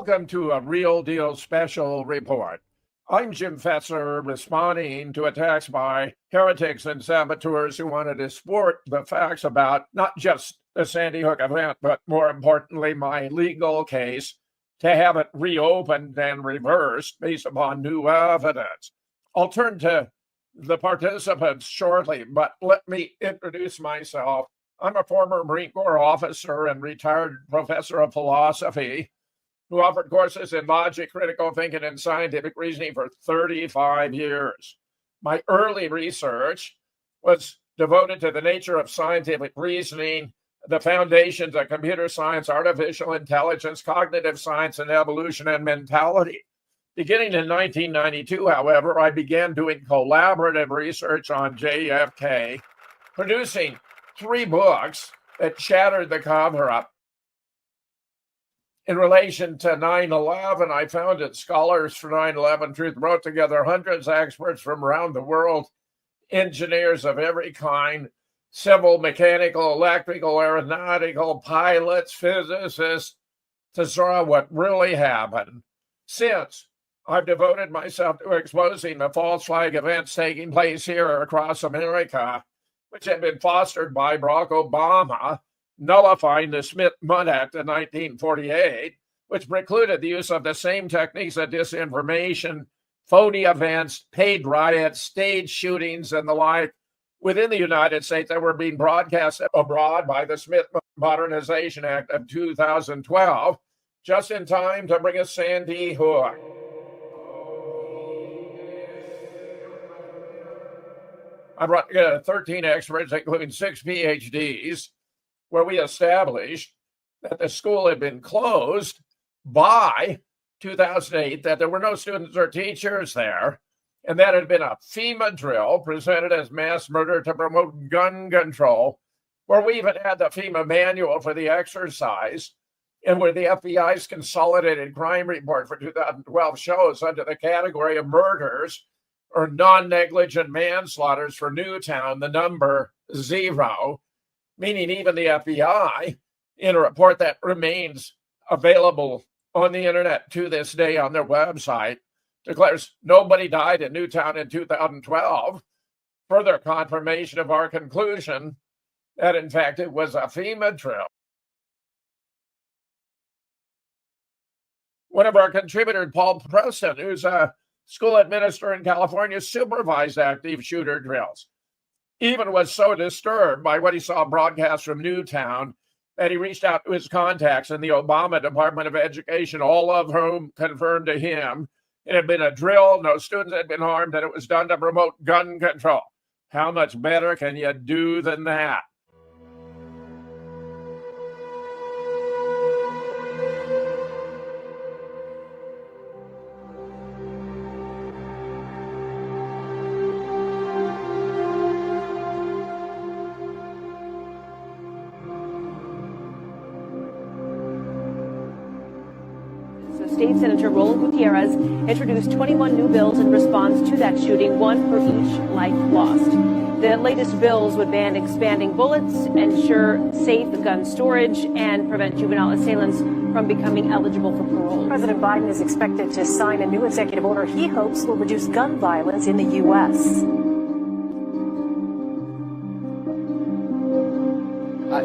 Welcome to a Real Deal special report. I'm Jim Fetzer, responding to attacks by heretics and saboteurs who want to distort the facts about not just the Sandy Hook event, but more importantly, my legal case to have it reopened and reversed based upon new evidence. I'll turn to the participants shortly, but let me introduce myself. I'm a former Marine Corps officer and retired professor of philosophy who offered courses in logic, critical thinking, and scientific reasoning for 35 years. My early research was devoted to the nature of scientific reasoning, the foundations of computer science, artificial intelligence, cognitive science, and evolution and mentality. Beginning in 1992, however, I began doing collaborative research on JFK, producing 3 books that shattered the cover-up. In relation to 9/11, I founded Scholars for 9/11 Truth, brought together hundreds of experts from around the world, engineers of every kind, civil, mechanical, electrical, aeronautical, pilots, physicists, to saw what really happened. Since I've devoted myself to exposing the false flag events taking place here across America, which had been fostered by Barack Obama, nullifying the Smith-Mundt Act of 1948, which precluded the use of the same techniques of disinformation, phony events, paid riots, stage shootings, and the like within the United States that were being broadcast abroad by the Smith-Mundt Modernization Act of 2012, just in time to bring us Sandy Hook. I brought together 13 experts, including 6 PhDs, where we established that the school had been closed by 2008, that there were no students or teachers there, and that had been a FEMA drill presented as mass murder to promote gun control, where we even had the FEMA manual for the exercise, and where the FBI's consolidated crime report for 2012 shows under the category of murders or non-negligent manslaughters for Newtown, the number 0, meaning even the FBI, in a report that remains available on the internet to this day on their website, declares nobody died in Newtown in 2012. Further confirmation of our conclusion that, in fact, it was a FEMA drill. One of our contributors, Paul Preston, who's a school administrator in California, supervised active shooter drills. Even was so disturbed by what he saw broadcast from Newtown that he reached out to his contacts in the Obama Department of Education, all of whom confirmed to him it had been a drill, no students had been harmed, and it was done to promote gun control. How much better can you do than that? State Senator Roland Gutierrez introduced 21 new bills in response to that shooting, one for each life lost. The latest bills would ban expanding bullets, ensure safe gun storage, and prevent juvenile assailants from becoming eligible for parole. President Biden is expected to sign a new executive order he hopes will reduce gun violence in the U.S.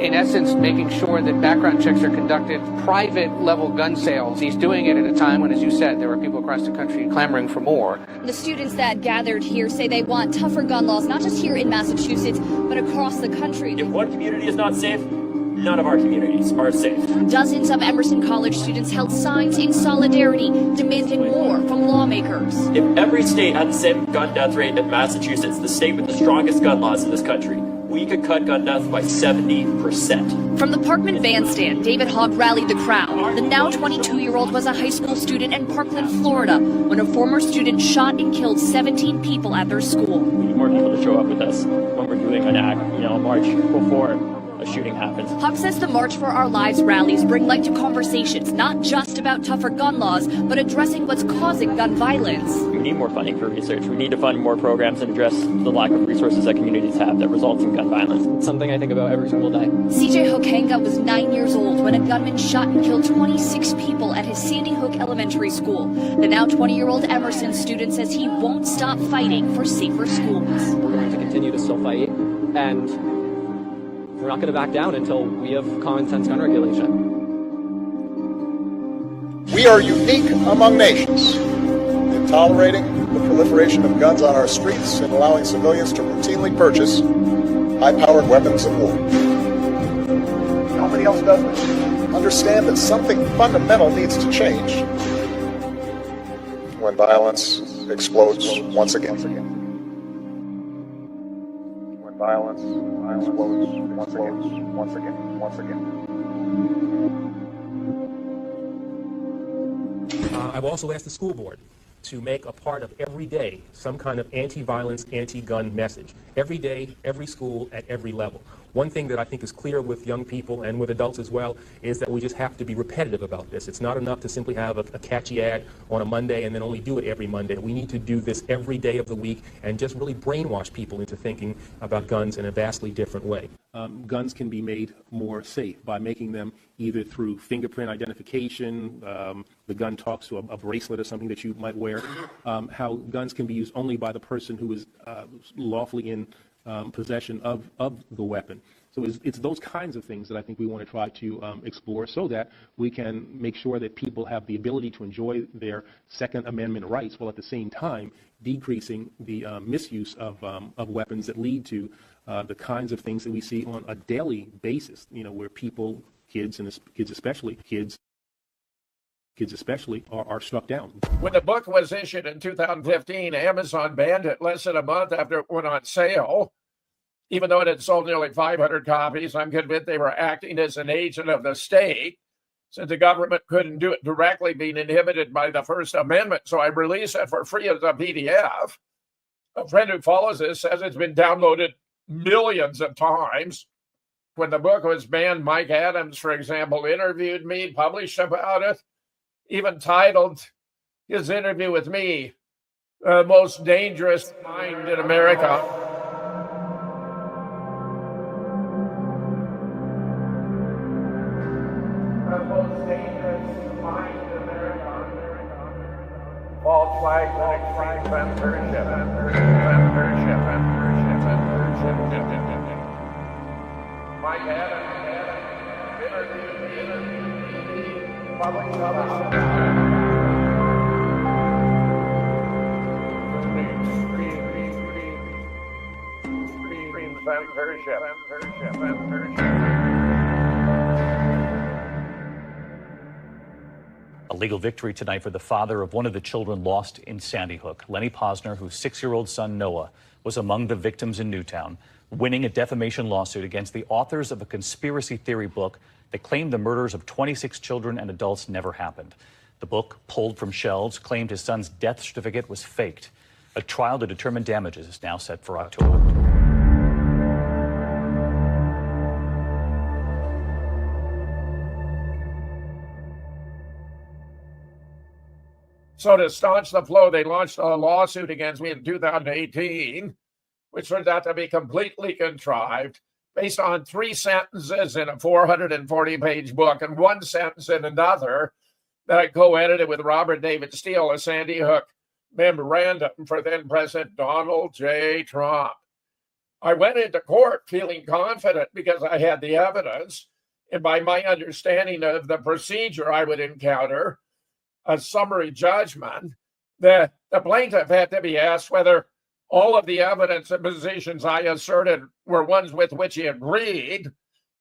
In essence, making sure that background checks are conducted, private level gun sales. He's doing it at a time when, as you said, there are people across the country clamoring for more. The students that gathered here say they want tougher gun laws, not just here in Massachusetts, but across the country. If one community is not safe, none of our communities are safe. Dozens of Emerson College students held signs in solidarity, demanding more from lawmakers. If every state had the same gun death rate as Massachusetts, the state with the strongest gun laws in this country, we could cut gun deaths by 70%. From the Parkman bandstand, David Hogg rallied the crowd. The now 22-year-old was a high school student in Parkland, Florida, when a former student shot and killed 17 people at their school. We need more people to show up with us when we're doing a march before a shooting happens. Hawk says the March for Our Lives rallies bring light to conversations, not just about tougher gun laws, but addressing what's causing gun violence. We need more funding for research. We need to fund more programs and address the lack of resources that communities have that results in gun violence. It's something I think about every single day. CJ Hokanga was 9 years old when a gunman shot and killed 26 people at his Sandy Hook Elementary School. The now 20-year-old Emerson student says he won't stop fighting for safer schools. We're going to continue to still fight, and we're not going to back down until we have common sense gun regulation. We are unique among nations in tolerating the proliferation of guns on our streets and allowing civilians to routinely purchase high-powered weapons of war. Nobody else does this. Understand that something fundamental needs to change when violence explodes once again. When violence explodes once again. I've also asked the school board to make a part of every day some kind of anti-violence, anti-gun message. Every day, every school, at every level. One thing that I think is clear with young people and with adults as well is that we just have to be repetitive about this. It's not enough to simply have a catchy ad on a Monday and then only do it every Monday. We need to do this every day of the week and just really brainwash people into thinking about guns in a vastly different way. Guns can be made more safe by making them either through fingerprint identification, the gun talks to a bracelet or something that you might wear, how guns can be used only by the person who is lawfully in possession of the weapon. So it's those kinds of things that I think we want to try to explore so that we can make sure that people have the ability to enjoy their Second Amendment rights while at the same time decreasing the misuse of weapons that lead to the kinds of things that we see on a daily basis, where people, kids especially, are struck down. When the book was issued in 2015, Amazon banned it less than a month after it went on sale. Even though it had sold nearly 500 copies, I'm convinced they were acting as an agent of the state, since the government couldn't do it directly, being inhibited by the First Amendment. So I released it for free as a PDF. A friend who follows this says it's been downloaded millions of times. When the book was banned, Mike Adams, for example, interviewed me, published about it, even titled his interview with me, "The Most Dangerous Mind in America." The most dangerous mind in America. False flags and extreme censorship. Mike Adams interviewed me, published about censorship. A legal victory tonight for the father of one of the children lost in Sandy Hook. Lenny Posner, whose 6-year-old son Noah was among the victims in Newtown, winning a defamation lawsuit against the authors of a conspiracy theory book that claimed the murders of 26 children and adults never happened. The book, pulled from shelves, claimed his son's death certificate was faked. A trial to determine damages is now set for October. So to staunch the flow, they launched a lawsuit against me in 2018, which turned out to be completely contrived, based on 3 sentences in a 440-page book and 1 sentence in another that I co-edited with Robert David Steele, a Sandy Hook memorandum for then-President Donald J. Trump. I went into court feeling confident because I had the evidence, and by my understanding of the procedure I would encounter, a summary judgment, the plaintiff had to be asked whether all of the evidence and positions I asserted were ones with which he agreed,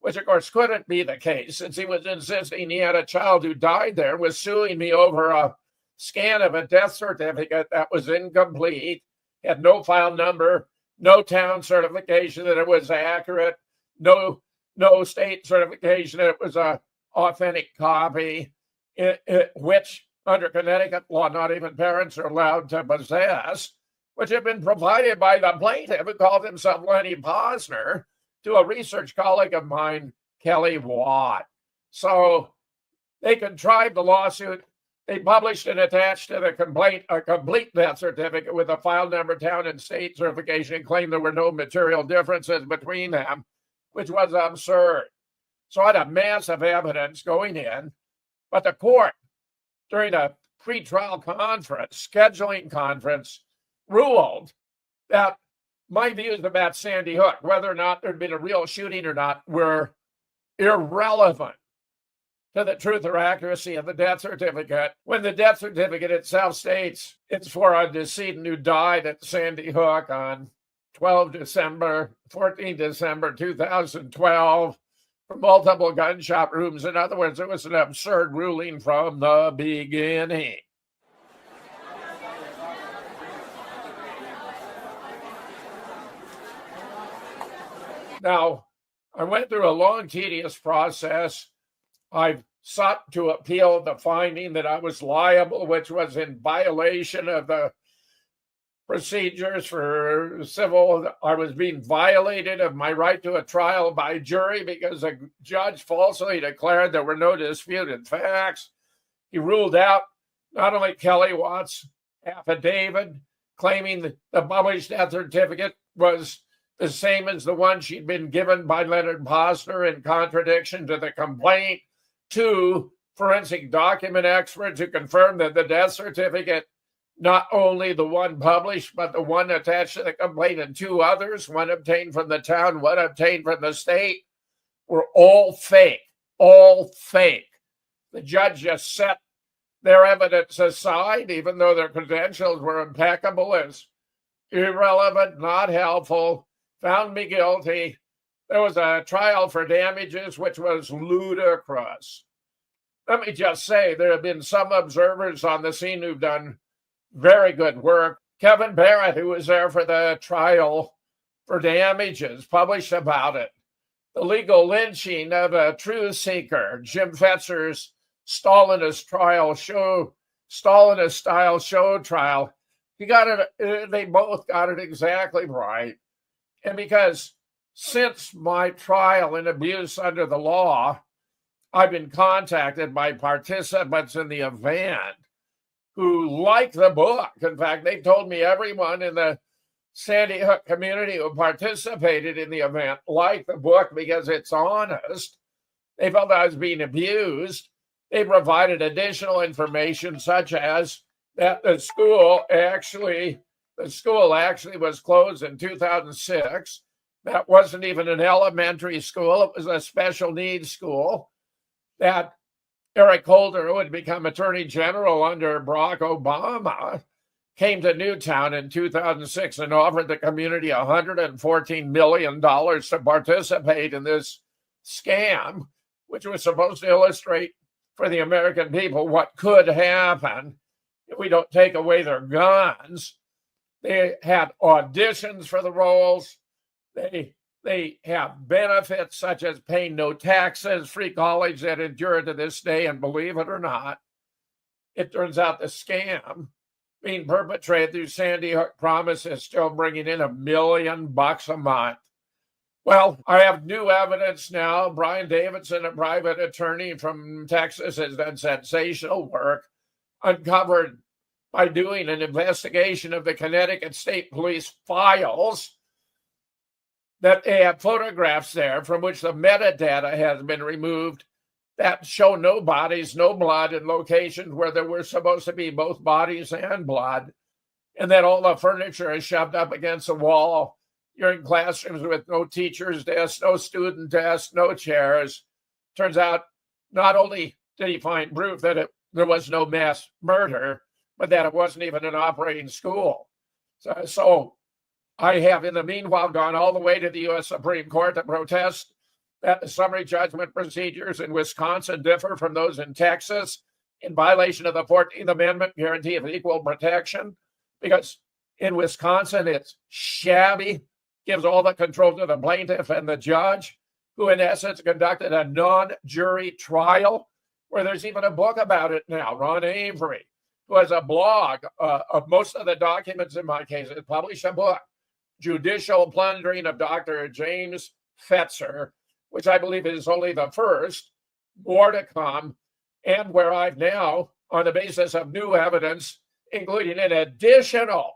which of course couldn't be the case, since he was insisting he had a child who died there, was suing me over a scan of a death certificate that was incomplete, had no file number, no town certification that it was accurate, no state certification that it was an authentic copy, which under Connecticut law, not even parents are allowed to possess, which had been provided by the plaintiff, who called himself Lenny Posner, to a research colleague of mine, Kelly Watt. So they contrived the lawsuit. They published and attached to the complaint a complete death certificate with a file number, town, and state certification, and claimed there were no material differences between them, which was absurd. So I had a massive evidence going in, but the court, during a pre-trial conference, scheduling conference, ruled that my views about Sandy Hook, whether or not there'd been a real shooting or not, were irrelevant to the truth or accuracy of the death certificate, when the death certificate itself states it's for a decedent who died at Sandy Hook on 14 December 2012 from multiple gunshot wounds. In other words, it was an absurd ruling from the beginning. Now, I went through a long, tedious process. I've sought to appeal the finding that I was liable, which was in violation of the procedures for civil. I was being violated of my right to a trial by jury because a judge falsely declared there were no disputed facts. He ruled out not only Kelly Watt's affidavit claiming that the published death certificate was the same as the one she'd been given by Leonard Posner in contradiction to the complaint, two forensic document experts who confirmed that the death certificate, not only the one published, but the one attached to the complaint and two others, one obtained from the town, one obtained from the state, were all fake, all fake. The judge just set their evidence aside, even though their credentials were impeccable, as irrelevant, not helpful, found me guilty. There was a trial for damages, which was ludicrous. Let me just say, there have been some observers on the scene who've done very good work. Kevin Barrett, who was there for the trial for damages, published about it. The legal lynching of a truth seeker, Jim Fetzer's Stalinist style show trial. He got it. They both got it exactly right. And because since my trial in abuse under the law, I've been contacted by participants in the event who like the book. In fact, they told me everyone in the Sandy Hook community who participated in the event liked the book because it's honest. They felt I was being abused. They provided additional information, such as that the school actually was closed in 2006. That wasn't even an elementary school. It was a special needs school. That Eric Holder, who had become Attorney General under Barack Obama, came to Newtown in 2006 and offered the community $114 million to participate in this scam, which was supposed to illustrate for the American people what could happen if we don't take away their guns. They had auditions for the roles. They have benefits such as paying no taxes, free college that endure to this day. And believe it or not, it turns out the scam being perpetrated through Sandy Hook Promise is still bringing in $1 million a month. Well, I have new evidence now. Brian Davidson, a private attorney from Texas, has done sensational work, uncovered by doing an investigation of the Connecticut State Police files, that they have photographs there from which the metadata has been removed that show no bodies, no blood in locations where there were supposed to be both bodies and blood, and that all the furniture is shoved up against the wall. You're in classrooms with no teacher's desk, no student desk, no chairs. Turns out not only did he find proof that there was no mass murder, but that it wasn't even an operating school. So I have, in the meanwhile, gone all the way to the U.S. Supreme Court to protest that the summary judgment procedures in Wisconsin differ from those in Texas in violation of the 14th Amendment guarantee of equal protection, because in Wisconsin, it's shabby, gives all the control to the plaintiff and the judge, who in essence conducted a non-jury trial, where there's even a book about it now. Ron Avery, who has a blog of most of the documents in my case, has published a book, Judicial Plundering of Dr. James Fetzer, which I believe is only the first, more to come, and where I've now, on the basis of new evidence, including an additional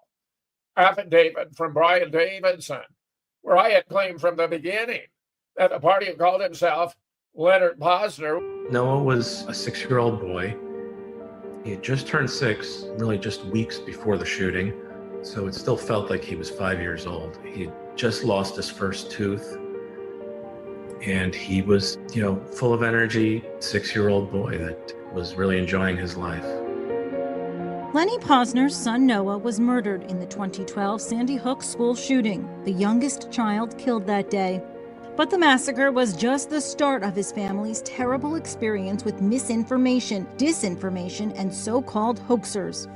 affidavit from Brian Davidson, where I had claimed from the beginning that the party who called himself Leonard Posner. Noah was a 6-year-old boy. He had just turned 6, really just weeks before the shooting, so it still felt like he was 5 years old. He had just lost his first tooth, and he was, full of energy, 6-year-old boy that was really enjoying his life. Lenny Posner's son Noah was murdered in the 2012 Sandy Hook school shooting, the youngest child killed that day. But the massacre was just the start of his family's terrible experience with misinformation, disinformation, and so-called hoaxers.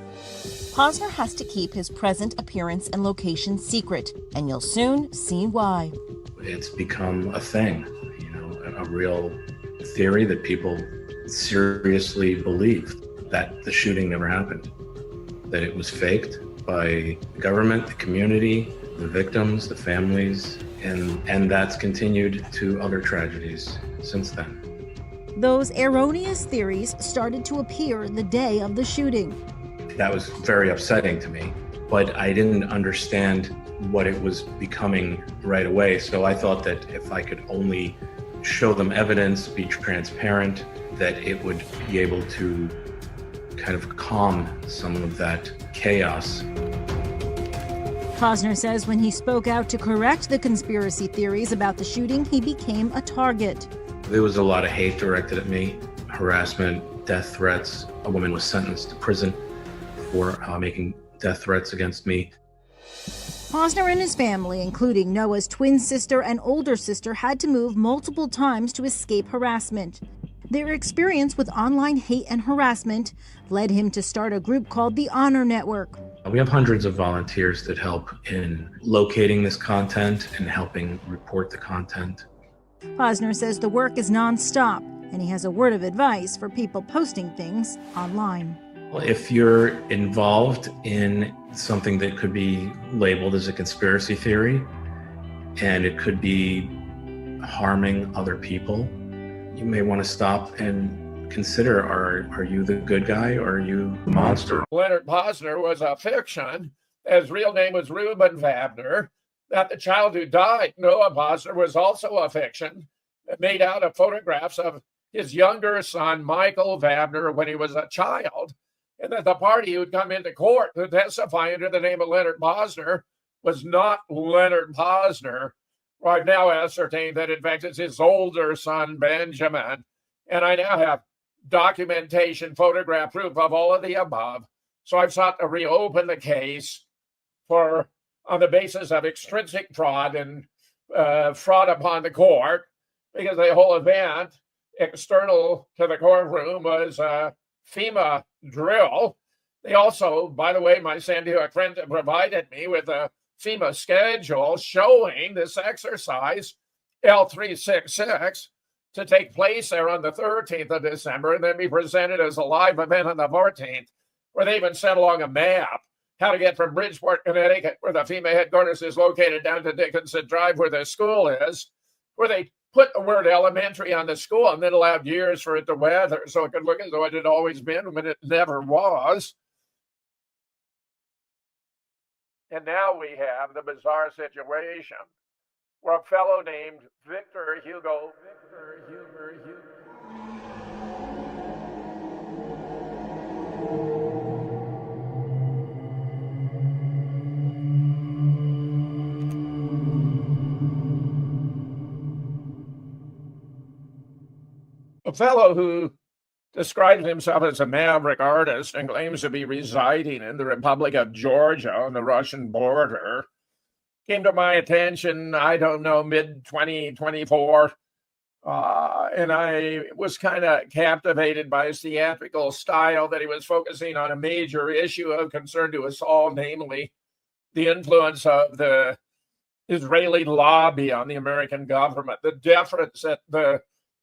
Posner has to keep his present appearance and location secret, and you'll soon see why. It's become a thing, a real theory that people seriously believe that the shooting never happened, that it was faked by the government, the community, the victims, the families, and that's continued to other tragedies since then. Those erroneous theories started to appear the day of the shooting. That was very upsetting to me, but I didn't understand what it was becoming right away. So I thought that if I could only show them evidence, be transparent, that it would be able to kind of calm some of that chaos. Posner says when he spoke out to correct the conspiracy theories about the shooting, he became a target. There was a lot of hate directed at me, harassment, death threats. A woman was sentenced to prison for making death threats against me. Posner and his family, including Noah's twin sister and older sister, had to move multiple times to escape harassment. Their experience with online hate and harassment led him to start a group called the Honor Network. We have hundreds of volunteers that help in locating this content and helping report the content. Posner says the work is nonstop, and he has a word of advice for people posting things online. If you're involved in something that could be labeled as a conspiracy theory, and it could be harming other people, you may want to stop and consider, are you the good guy or are you the monster? Leonard Posner was a fiction. His real name was Reuben Vabner. That the child who died, Noah Posner, was also a fiction made out of photographs of his younger son, Michael Vabner, when he was a child. And that the party who'd come into court to testify under the name of Leonard Posner was not Leonard Posner. I've now ascertained that, in fact, it's his older son, Benjamin. And I now have documentation, photograph proof of all of the above. So I've sought to reopen the case on the basis of extrinsic fraud and fraud upon the court, because the whole event, external to the courtroom, was a FEMA drill. They also, by the way, my Sandy Hook friends have provided me with a FEMA schedule showing this exercise, L366, to take place there on the 13th of December and then be presented as a live event on the 14th, where they even sent along a map how to get from Bridgeport, Connecticut, where the FEMA headquarters is located, down to Dickinson Drive, where the school is, where they put the word elementary on the school and then allowed years for it to weather so it could look as though it had always been when it never was. And now we have the bizarre situation where a fellow named Victor Hugo. A fellow who describes himself as a maverick artist and claims to be residing in the Republic of Georgia on the Russian border came to my attention, I don't know, mid-2024. And I was kind of captivated by his theatrical style, that he was focusing on a major issue of concern to us all, namely the influence of the Israeli lobby on the American government, the deference that the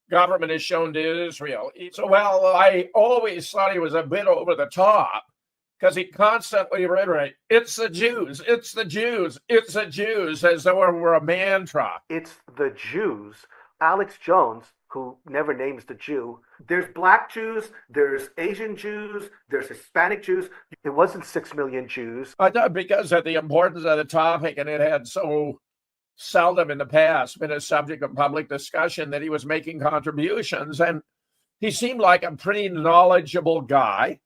government has shown to Israel. So, well, I always thought he was a bit over the top because he constantly reiterated, it's the Jews, it's the Jews, it's the Jews, as though it were a mantra. It's the Jews. Alex Jones, who never names the Jew, there's black Jews, there's Asian Jews, there's Hispanic Jews. It wasn't 6 million Jews. I thought because of the importance of the topic, and it had so seldom in the past been a subject of public discussion, that he was making contributions. And he seemed like a pretty knowledgeable guy.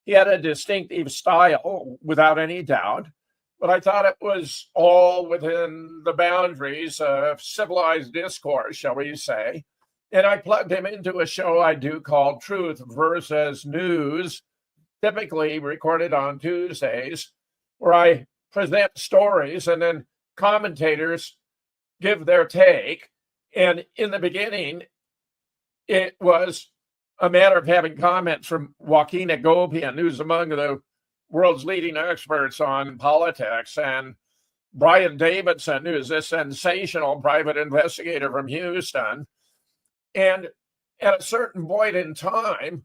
He had a distinctive style, without any doubt. But I thought it was all within the boundaries of civilized discourse, shall we say. And I plugged him into a show I do called Truth versus News, typically recorded on Tuesdays, where I present stories and then commentators give their take. And in the beginning, it was a matter of having comments from Joaquin Agopian, who's among the world's leading experts on politics, and Brian Davidson, who's a sensational private investigator from Houston. And at a certain point in time,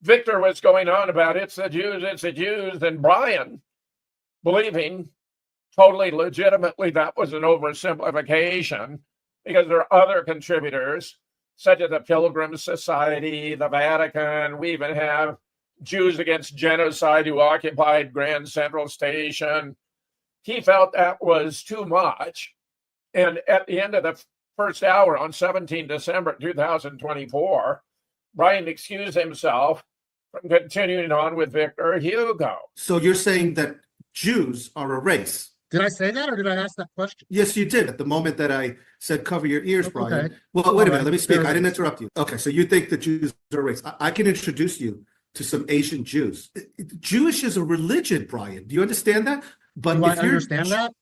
Victor was going on about it's the Jews, and Brian, believing totally legitimately that was an oversimplification, because there are other contributors, such as the Pilgrim Society, the Vatican. We even have Jews Against Genocide who occupied Grand Central Station. He felt that was too much. And at the end of the first hour on 17 December 2024, Brian excused himself from continuing on with Victor Hugo. So you're saying that Jews are a race? Did I say that, or did I ask that question? Yes, you did. At the moment that I said cover your ears, Brian. Okay. Well, wait a minute. Let me speak. I didn't interrupt you. Okay, so you think that Jews are a race. I can introduce you to some Asian Jews. Jewish is a religion, Brian. Do you understand that? But Do if I you're, understand that?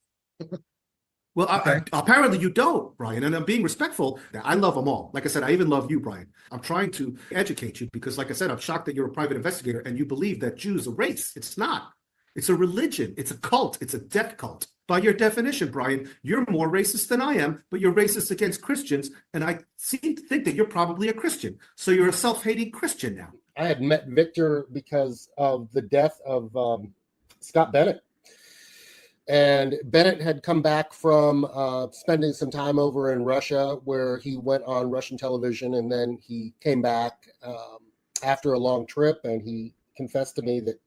Well, Okay. apparently you don't, Brian, and I'm being respectful. I love them all. Like I said, I even love you, Brian. I'm trying to educate you because, like I said, I'm shocked that you're a private investigator and you believe that Jews are a race. It's not. It's a religion. It's a cult. It's a death cult. By your definition, Brian, you're more racist than I am, but you're racist against Christians, and I seem to think that you're probably a Christian. So you're a self-hating Christian now. I had met Victor because of the death of Scott Bennett. And Bennett had come back from spending some time over in Russia, where he went on Russian television, and then he came back after a long trip, and he confessed to me that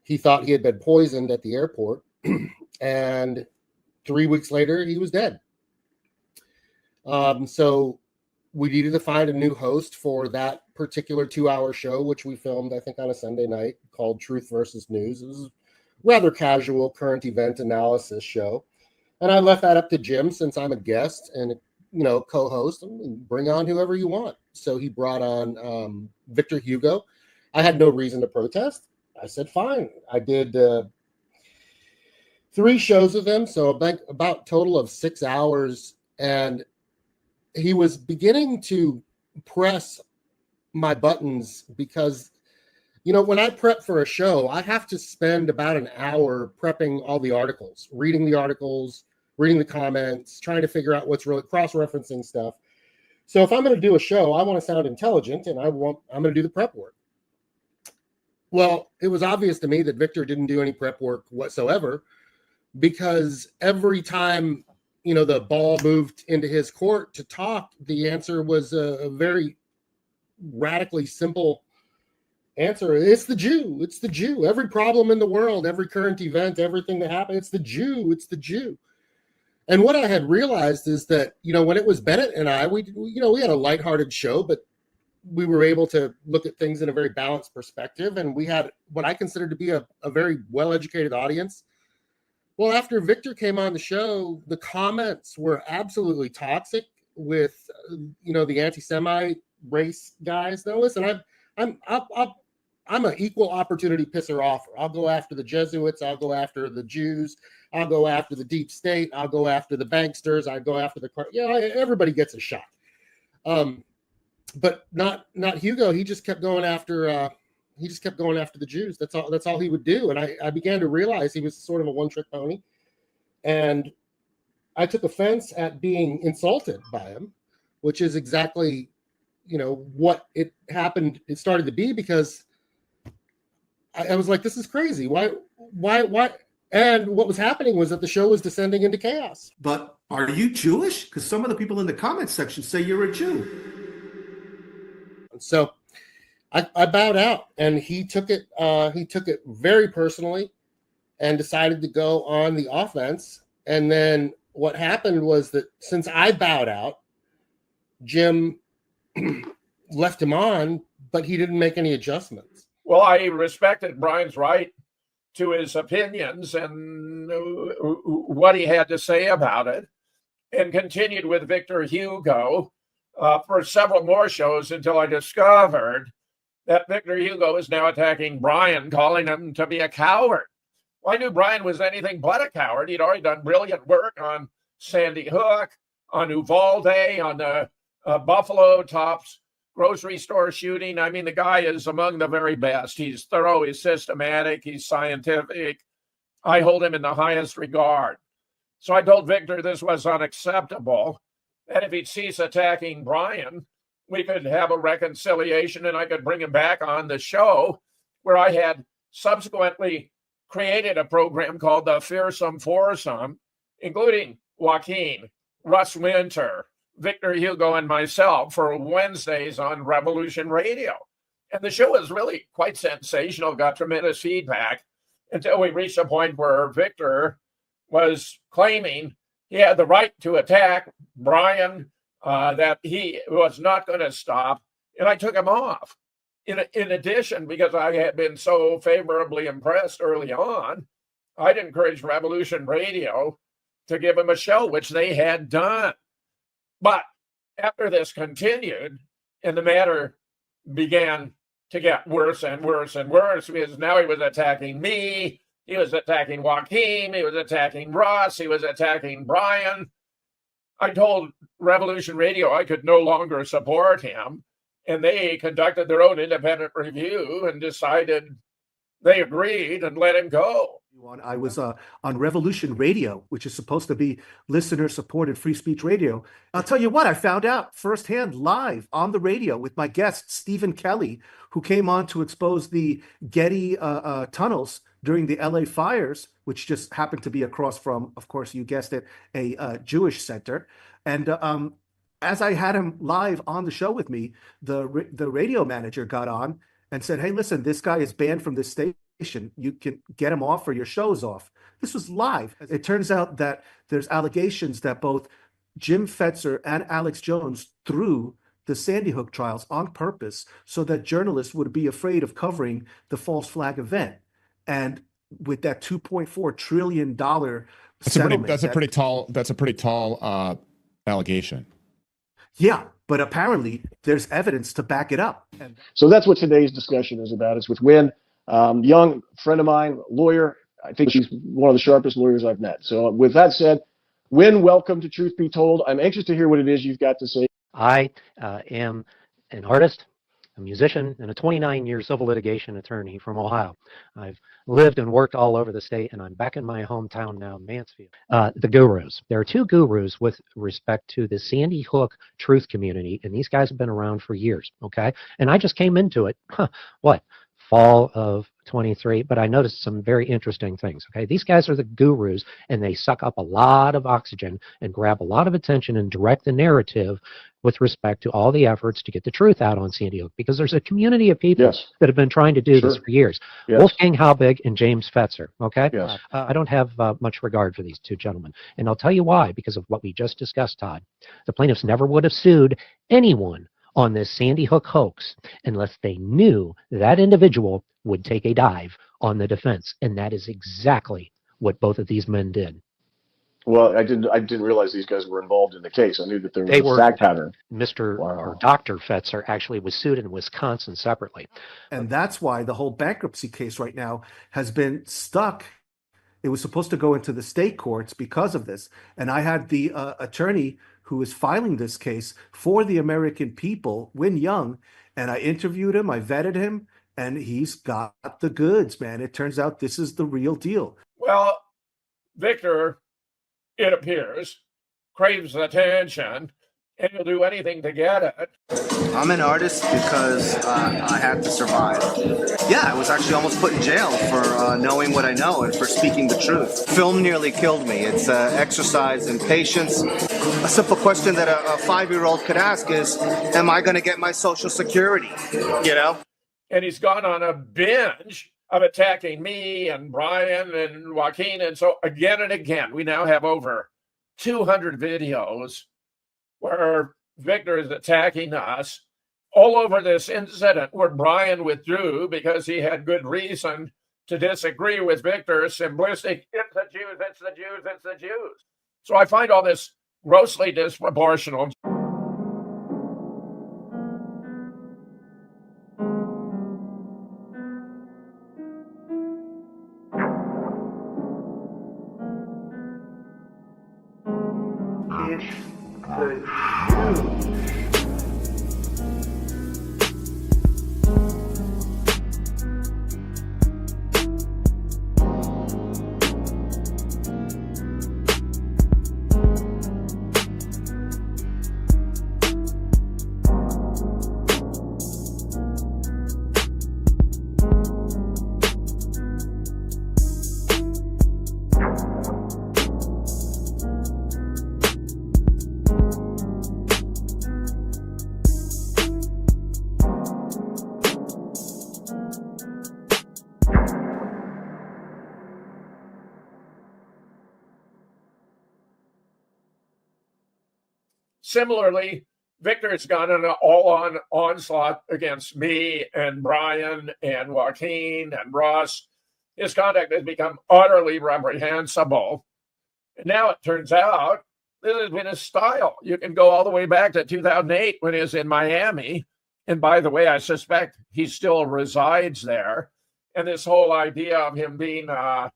he thought he had been poisoned at the airport. And 3 weeks later, he was dead. So we needed to find a new host for that particular 2-hour show, which we filmed, I think, on a Sunday night, called Truth versus News. It was a rather casual current event analysis show. And I left that up to Jim, since I'm a guest and, co-host. Bring on whoever you want. So he brought on Victor Hugo. I had no reason to protest. I said, fine. I did 3 shows with him, so about total of 6 hours. And he was beginning to press my buttons because, when I prep for a show, I have to spend about an hour prepping all the articles, reading the comments, trying to figure out what's really cross-referencing stuff. So if I'm going to do a show, I want to sound intelligent, and I'm going to do the prep work. Well, it was obvious to me that Victor didn't do any prep work whatsoever, because every time, the ball moved into his court to talk, the answer was a very radically simple answer. It's the Jew. It's the Jew. Every problem in the world, every current event, everything that happened, it's the Jew. It's the Jew. And what I had realized is that, when it was Bennett and I, we had a lighthearted show, but we were able to look at things in a very balanced perspective. And we had what I considered to be a very well-educated audience. Well, after Victor came on the show, the comments were absolutely toxic with, the anti-Semite race guys. Now, listen, I'm an equal opportunity pisser offer. I'll go after the Jesuits. I'll go after the Jews. I'll go after the deep state. I'll go after the banksters. I go after everybody gets a shot. But not Hugo. He just kept going after. He just kept going after the Jews. That's all he would do. And I began to realize he was sort of a one-trick pony. And I took offense at being insulted by him, which is exactly, what it happened. It started to be, because I was like, this is crazy. Why? And what was happening was that the show was descending into chaos. But are you Jewish? Because some of the people in the comments section say you're a Jew. So I bowed out, and he took it very personally and decided to go on the offense. And then what happened was that since I bowed out, Jim left him on, but he didn't make any adjustments. Well, I respected Brian's right to his opinions and what he had to say about it, and continued with Victor Hugo for several more shows until I discovered that Victor Hugo is now attacking Brian, calling him to be a coward. Well, I knew Brian was anything but a coward. He'd already done brilliant work on Sandy Hook, on Uvalde, on the Buffalo Tops grocery store shooting. I mean, the guy is among the very best. He's thorough, he's systematic, he's scientific. I hold him in the highest regard. So I told Victor this was unacceptable, that if he'd cease attacking Brian, we could have a reconciliation and I could bring him back on the show, where I had subsequently created a program called the Fearsome Foursome, including Joaquin, Russ Winter, Victor Hugo, and myself, for Wednesdays on Revolution Radio. And the show was really quite sensational, got tremendous feedback, until we reached a point where Victor was claiming he had the right to attack Brian, that he was not going to stop, and I took him off. In addition, because I had been so favorably impressed early on, I'd encouraged Revolution Radio to give him a show, which they had done. But after this continued, and the matter began to get worse and worse and worse, because now he was attacking me, he was attacking Joaquin, he was attacking Ross, he was attacking Brian. I told Revolution Radio I could no longer support him, and they conducted their own independent review and decided they agreed and let him go. I was on Revolution Radio, which is supposed to be listener-supported free speech radio. I'll tell you what, I found out firsthand live on the radio with my guest, Stephen Kelly, who came on to expose the Getty tunnels during the LA fires, which just happened to be across from, of course, you guessed it, a Jewish center. And as I had him live on the show with me, the radio manager got on and said, hey, listen, this guy is banned from this station. You can get him off or your show's off. This was live. It turns out that there's allegations that both Jim Fetzer and Alex Jones threw the Sandy Hook trials on purpose so that journalists would be afraid of covering the false flag event. And with that $2.4 trillion settlement, that's a pretty tall allegation. Yeah, but apparently there's evidence to back it up. So that's what today's discussion is about. It's with Wynn, young friend of mine, lawyer. I think she's one of the sharpest lawyers I've met. So with that said, Wynn, welcome to Truth Be Told. I'm anxious to hear what it is you've got to say. I am an artist, a musician, and a 29-year civil litigation attorney from Ohio. I've lived and worked all over the state, and I'm back in my hometown now, Mansfield. The gurus. There are two gurus with respect to the Sandy Hook truth community, and these guys have been around for years, okay? And I just came into it, fall of 23, but I noticed some very interesting things, okay? These guys are the gurus, and they suck up a lot of oxygen and grab a lot of attention and direct the narrative with respect to all the efforts to get the truth out on Sandy Hook, because there's a community of people that have been trying to do this for years. Wolfgang Halbig and James Fetzer, okay? I don't have much regard for these two gentlemen, and I'll tell you why, because of what we just discussed, Todd. The plaintiffs never would have sued anyone on this Sandy Hook hoax unless they knew that individual would take a dive on the defense, and that is exactly what both of these men did. Well, I didn't realize these guys were involved in the case. I knew that there was a fact pattern. Or Dr. Fetzer actually was sued in Wisconsin separately. And that's why the whole bankruptcy case right now has been stuck. It was supposed to go into the state courts because of this. And I had the attorney who is filing this case for the American people, Win Young, and I interviewed him, I vetted him, and he's got the goods, man. It turns out this is the real deal. Well, Victor, it appears, craves attention and you'll do anything to get it. I'm an artist because I had to survive. Yeah, I was actually almost put in jail for knowing what I know and for speaking the truth. Film nearly killed me. It's exercise in patience. A simple question that a 5-year-old could ask is, am I going to get my Social Security? You know? And he's gone on a binge of attacking me and Brian and Joaquin. And so again and again, we now have over 200 videos where Victor is attacking us all over this incident where Brian withdrew because he had good reason to disagree with Victor's simplistic, it's the Jews, it's the Jews, it's the Jews. So I find all this grossly disproportional. Similarly, Victor's gone on an all-on onslaught against me and Brian and Joaquin and Ross. His conduct has become utterly reprehensible. And now it turns out this has been his style. You can go all the way back to 2008 when he was in Miami. And by the way, I suspect he still resides there. And this whole idea of him being, the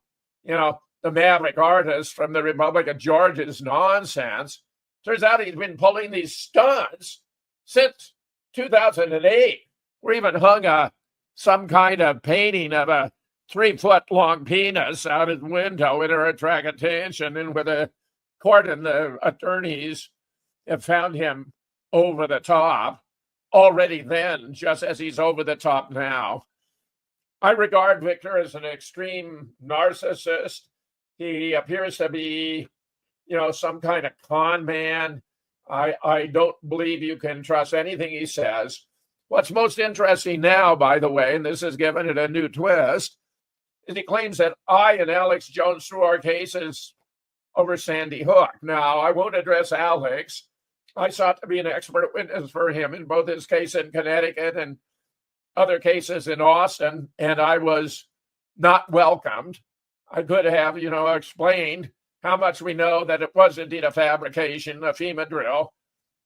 maverick artist from the Republic of Georgia is nonsense. Turns out he's been pulling these stunts since 2008. We even hung some kind of painting of a 3-foot-long penis out his window in order to attract attention. And with the court and the attorneys have found him over the top already then, just as he's over the top now. I regard Victor as an extreme narcissist. He appears to be some kind of con man. I don't believe you can trust anything he says. What's most interesting now, by the way, and this has given it a new twist, is he claims that I and Alex Jones threw our cases over Sandy Hook. Now, I won't address Alex. I sought to be an expert witness for him in both his case in Connecticut and other cases in Austin, and I was not welcomed. I could have, explained how much we know that it was indeed a fabrication, a FEMA drill.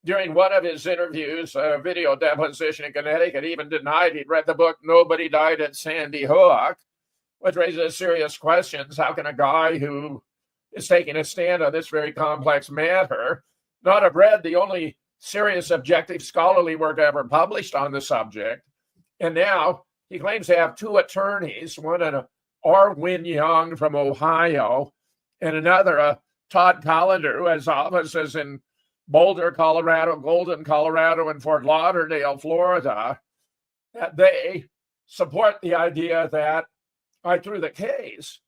During one of his interviews, a video deposition in Connecticut, even denied he'd read the book Nobody Died at Sandy Hook, which raises serious questions. How can a guy who is taking a stand on this very complex matter not have read the only serious objective scholarly work ever published on the subject? And now he claims to have 2 attorneys, one an R. Win Young from Ohio, and another, Todd Collender, who has offices in Boulder, Colorado, Golden, Colorado, and Fort Lauderdale, Florida, that they support the idea that I threw the case.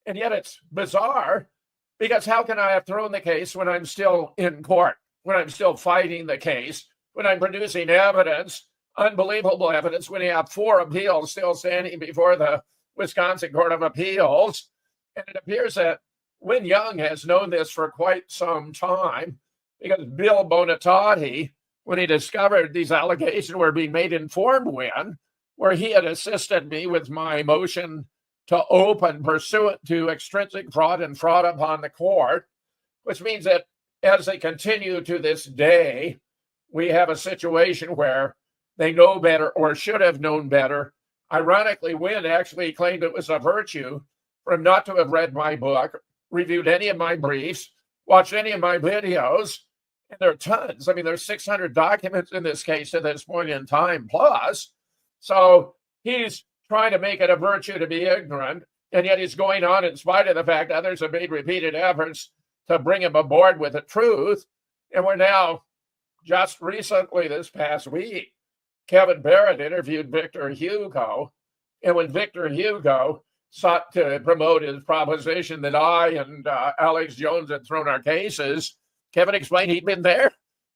And yet it's bizarre, because how can I have thrown the case when I'm still in court, when I'm still fighting the case, when I'm producing evidence, unbelievable evidence, when you have 4 appeals still standing before the Wisconsin Court of Appeals? And it appears that Win Young has known this for quite some time, because Bill Bonatotti, when he discovered these allegations were being made, informed Win, where he had assisted me with my motion to open pursuant to extrinsic fraud and fraud upon the court, which means that as they continue to this day, we have a situation where they know better or should have known better. Ironically, Win actually claimed it was a virtue for him not to have read my book, reviewed any of my briefs, watched any of my videos, and there are tons. I mean, there's 600 documents in this case at this point in time plus. So he's trying to make it a virtue to be ignorant, and yet he's going on in spite of the fact others have made repeated efforts to bring him aboard with the truth. And we're now just recently, this past week, Kevin Barrett interviewed Victor Hugo. And when Victor Hugo sought to promote his proposition that I and Alex Jones had thrown our cases, Kevin explained he'd been there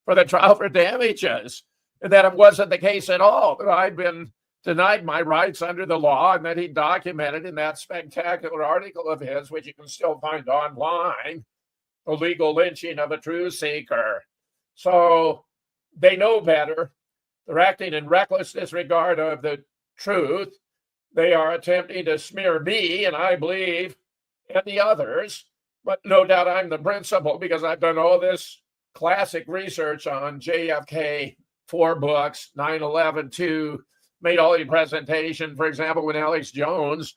for the trial for damages, and that it wasn't the case at all, that I'd been denied my rights under the law, and that he documented in that spectacular article of his, which you can still find online, the legal lynching of a truth seeker. So they know better. They're acting in reckless disregard of the truth. They are attempting to smear me, and I believe, and the others. But no doubt I'm the principal, because I've done all this classic research on JFK, 4 books, 9/11, 2, made all the presentation. For example, when Alex Jones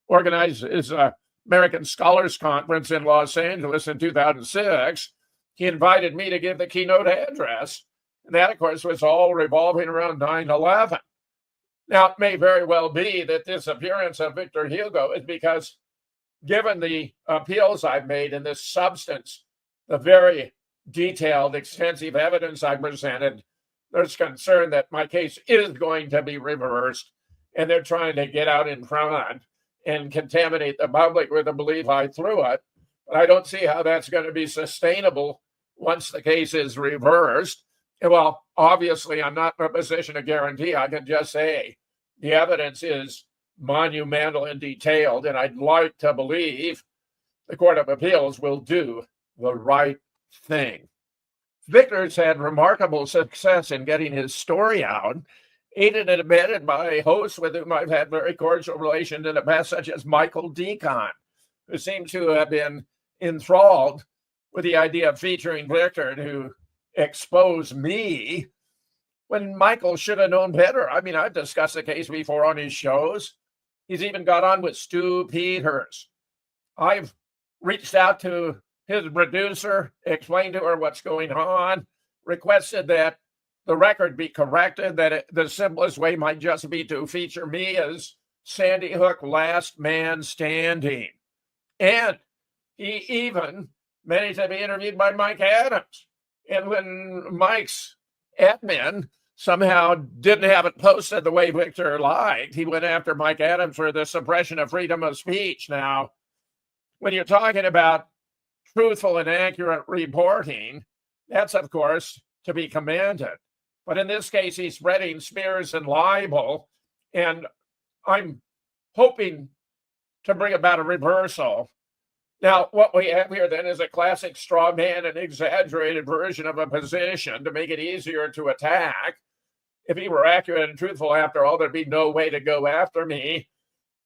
organized his American Scholars Conference in Los Angeles in 2006, he invited me to give the keynote address. And that, of course, was all revolving around 9/11. Now, it may very well be that this appearance of Victor Hugo is because, given the appeals I've made in this substance, the very detailed, extensive evidence I presented, there's concern that my case is going to be reversed, and they're trying to get out in front and contaminate the public with the belief I threw it. But I don't see how that's going to be sustainable once the case is reversed. And well, obviously, I'm not in a position to guarantee. I can just say the evidence is monumental and detailed, and I'd like to believe the Court of Appeals will do the right thing. Victor's had remarkable success in getting his story out, aided and abetted by hosts with whom I've had very cordial relations in the past, such as Michael Deacon, who seems to have been enthralled with the idea of featuring Victor to expose me, when Michael should have known better. I mean, I've discussed the case before on his shows. He's even got on with Stu Peters. I've reached out to his producer, explained to her what's going on, requested that the record be corrected, that the simplest way might just be to feature me as Sandy Hook last man standing. And he even managed to be interviewed by Mike Adams. And when Mike's admin somehow didn't have it posted the way Victor liked, he went after Mike Adams for the suppression of freedom of speech. Now, when you're talking about truthful and accurate reporting, that's, of course, to be commended. But in this case, he's spreading smears and libel, and I'm hoping to bring about a reversal. Now, what we have here then is a classic straw man, an exaggerated version of a position to make it easier to attack. If he were accurate and truthful, after all, there'd be no way to go after me.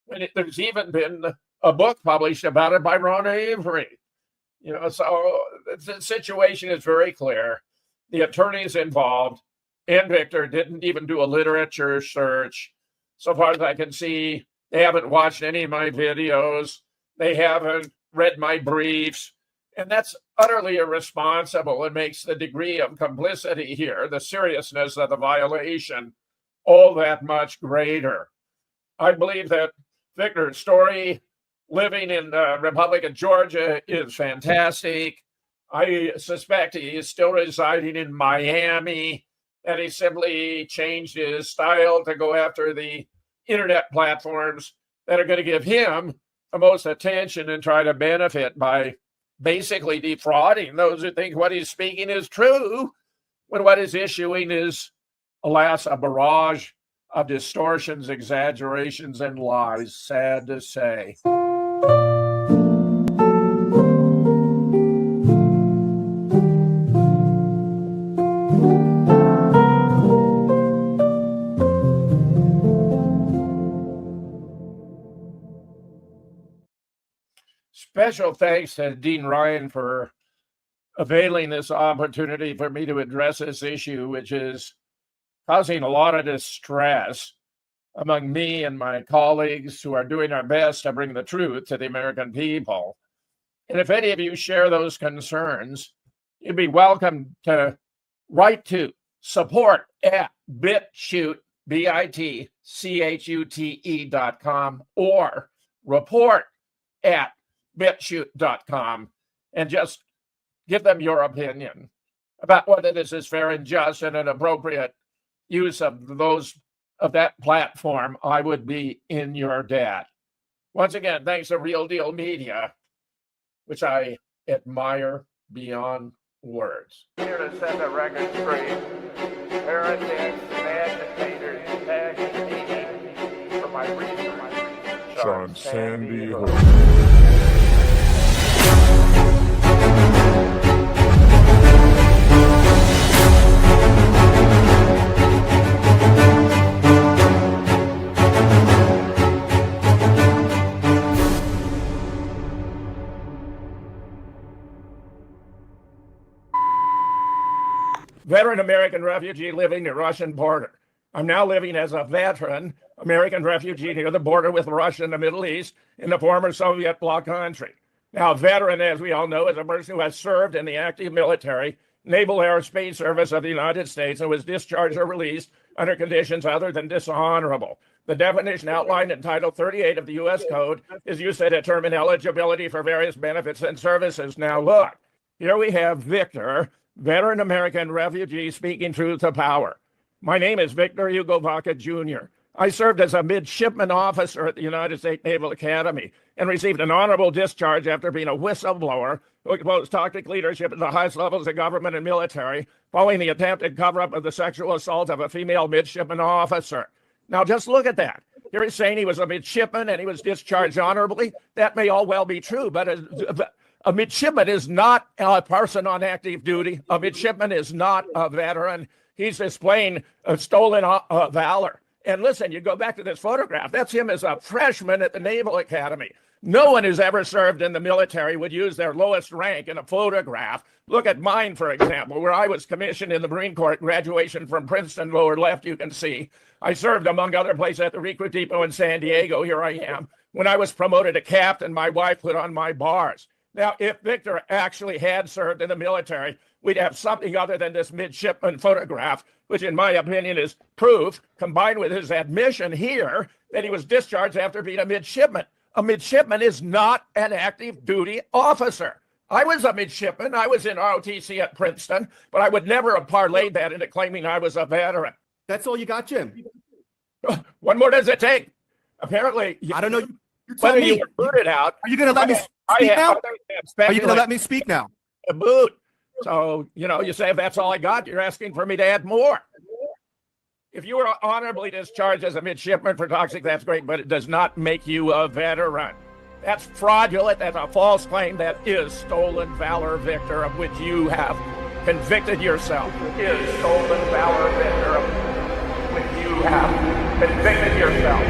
And there's even been a book published about it by Ron Avery. You know, so the situation is very clear. The attorneys involved and Victor didn't even do a literature search. So far as I can see, they haven't watched any of my videos. They haven't read my briefs. And that's utterly irresponsible and makes the degree of complicity here, the seriousness of the violation, all that much greater. I believe that Victor's story, living in the Republic of Georgia, is fantastic. I suspect he is still residing in Miami, and he simply changed his style to go after the internet platforms that are going to give him the most attention and try to benefit by basically defrauding those who think what he's speaking is true, when what he's issuing is, alas, a barrage of distortions, exaggerations, and lies. Sad to say. Special thanks to Dean Ryan for availing this opportunity for me to address this issue, which is causing a lot of distress among me and my colleagues who are doing our best to bring the truth to the American people. And if any of you share those concerns, you'd be welcome to write to support@bitchute, BITCHUTE.com, or report@bitchute.com, and just give them your opinion about whether this is fair and just and an appropriate use of that platform, I would be in your debt. Once again, thanks to Real Deal Media, which I admire beyond words. Here to set the record straight, heretics and agitators tagging me for my research on Sandy Hook. Veteran American refugee living near Russian border. I'm now living as a veteran American refugee near the border with Russia and the Middle East in the former Soviet bloc country. Now, a veteran, as we all know, is a person who has served in the active military, Naval Air Space Service of the United States, and was discharged or released under conditions other than dishonorable. The definition outlined in Title 38 of the U.S. Code is used to determine eligibility for various benefits and services. Now, look, here we have Victor, veteran American refugee, speaking truth to power. My name is Victor Hugo Vaca Jr. I served as a midshipman officer at the United States Naval Academy and received an honorable discharge after being a whistleblower who exposed toxic leadership at the highest levels of government and military following the attempted cover-up of the sexual assault of a female midshipman officer. Now, just look at that. Here he's saying he was a midshipman and he was discharged honorably. That may all well be true, but a midshipman is not a person on active duty. A midshipman is not a veteran. He's displaying stolen valor. And listen, you go back to this photograph. That's him as a freshman at the Naval Academy. No one who's ever served in the military would use their lowest rank in a photograph. Look at mine, for example, where I was commissioned in the Marine Corps at graduation from Princeton, lower left, you can see. I served, among other places, at the Recruit Depot in San Diego. Here I am. When I was promoted to captain, my wife put on my bars. Now, if Victor actually had served in the military, we'd have something other than this midshipman photograph, which in my opinion is proof, combined with his admission here, that he was discharged after being a midshipman. A midshipman is not an active duty officer. I was a midshipman. I was in ROTC at Princeton, but I would never have parlayed that into claiming I was a veteran. That's all you got, Jim? What more does it take? Apparently, I don't know. Whether you were booted out. Are you going to let me speak now? Are you going to let me speak now? A boot. So, you say if that's all I got, you're asking for me to add more. If you were honorably discharged as a midshipman for toxic, that's great, but it does not make you a veteran. That's fraudulent. That's a false claim. That is stolen valor, Victor, of which you have convicted yourself. It is stolen valor, Victor, of which you have convicted yourself.